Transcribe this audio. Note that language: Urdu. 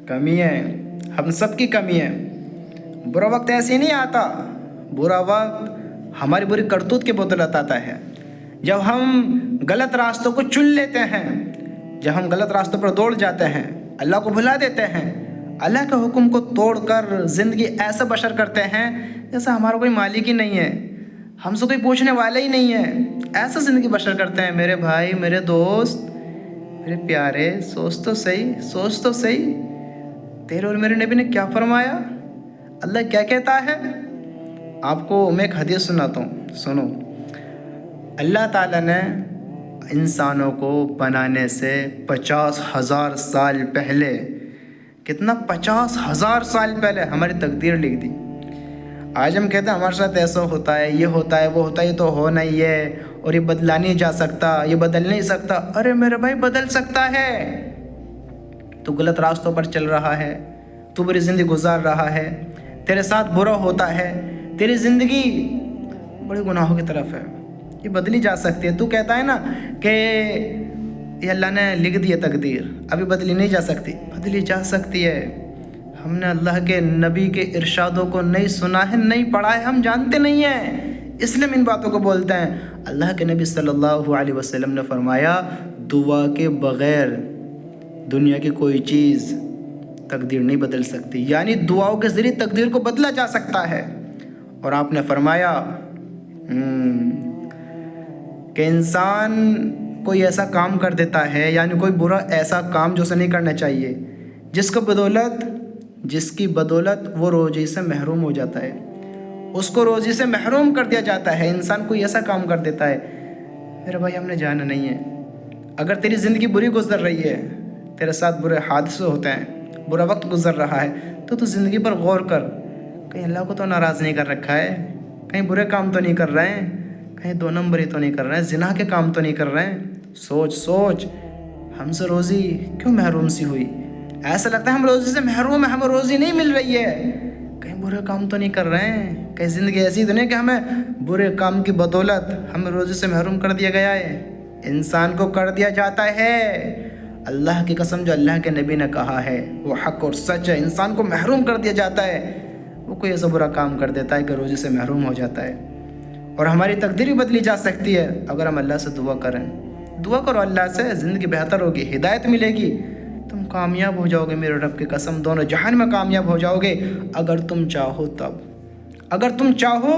کمی ہے، ہم سب کی کمی ہے۔ برا وقت ایسے نہیں آتا، برا وقت ہماری بری کرتوت کی بدولت آتا ہے۔ جب ہم غلط راستوں کو چن لیتے ہیں، جب ہم غلط راستوں پر دوڑ جاتے ہیں، اللہ کو بھلا دیتے ہیں، اللہ کے حکم کو توڑ کر زندگی ایسا بشر کرتے ہیں جیسا ہمارا کوئی مالک ہی نہیں ہے، ہم سے کوئی پوچھنے والا ہی نہیں ہے، ایسا زندگی بشر کرتے ہیں۔ میرے بھائی، میرے دوست، میرے پیارے، سوچ تو صحیح، تیرے اور میرے نبی نے کیا فرمایا، اللہ کیا کہتا ہے۔ آپ کو میں ایک حدیث سناتا ہوں، سنو۔ اللہ تعالیٰ نے انسانوں کو بنانے سے 50,000 سال پہلے، کتنا، 50,000 سال پہلے ہماری تقدیر لکھ دی۔ آج ہم کہتے ہیں ہمارے ساتھ ایسا ہوتا ہے، یہ ہوتا ہے، وہ ہوتا ہے، یہ تو ہو نہیں ہے، اور یہ بدلا نہیں جا سکتا، یہ بدل نہیں سکتا۔ ارے میرے بھائی، بدل سکتا ہے۔ تو غلط راستوں پر چل رہا ہے، تو بری زندگی گزار رہا ہے، تیرے ساتھ برا ہوتا ہے، تیری زندگی بڑے گناہوں کی طرف ہے، یہ بدلی جا سکتی ہے۔ تو کہتا ہے نا کہ یہ اللہ نے لکھ دی ہے تقدیر، ابھی بدلی نہیں جا سکتی، بدلی جا سکتی ہے۔ ہم نے اللہ کے نبی کے ارشادوں کو نہیں سنا ہے، نہیں پڑھا ہے، ہم جانتے نہیں ہیں، اس لیے ہم ان باتوں کو بولتے ہیں۔ اللہ کے نبی صلی اللہ علیہ وسلم نے فرمایا، دعا کے بغیر دنیا کی کوئی چیز تقدیر نہیں بدل سکتی، یعنی دعاؤں کے ذریعے تقدیر کو بدلا جا سکتا ہے۔ اور آپ نے فرمایا کہ انسان کوئی ایسا کام کر دیتا ہے، یعنی کوئی برا ایسا کام جو اسے نہیں کرنا چاہیے، جس کی بدولت وہ روزی سے محروم ہو جاتا ہے، اس کو روزی سے محروم کر دیا جاتا ہے۔ انسان کوئی ایسا کام کر دیتا ہے، میرے بھائی ہم نے جانا نہیں ہے۔ اگر تیری زندگی بری گزر رہی ہے، تیرے ساتھ برے حادثے ہوتے ہیں، برا وقت گزر رہا ہے، تو زندگی پر غور کر، کہیں اللہ کو تو ناراض نہیں کر رکھا ہے، کہیں برے کام تو نہیں کر رہے ہیں، کہیں دو نمبری تو نہیں کر رہے ہیں، زنا کے کام تو نہیں کر رہے ہیں۔ سوچ ہم سے روزی کیوں محروم سی ہوئی؟ ایسا لگتا ہے ہم روزی سے محروم ہیں، ہمیں روزی نہیں مل رہی ہے، کہیں برے کام تو نہیں کر رہے ہیں، کہیں زندگی ایسی تو نہیں کہ ہمیں برے کام کی بدولت ہمیں روزی سے محروم کر دیا گیا ہے۔ انسان کو کر دیا جاتا ہے، اللہ کی قسم جو اللہ کے نبی نے کہا ہے وہ حق اور سچ ہے، انسان کو محروم کر دیا جاتا ہے۔ وہ کوئی ایسا برا کام کر دیتا ہے کہ روزی سے محروم ہو جاتا ہے۔ اور ہماری تقدیر بھی بدلی جا سکتی ہے اگر ہم اللہ سے دعا کریں۔ دعا کرو اللہ سے، زندگی بہتر ہوگی، ہدایت ملے گی، تم کامیاب ہو جاؤ گے، میرے رب کی قسم دونوں جہان میں کامیاب ہو جاؤ گے، اگر تم چاہو تب، اگر تم چاہو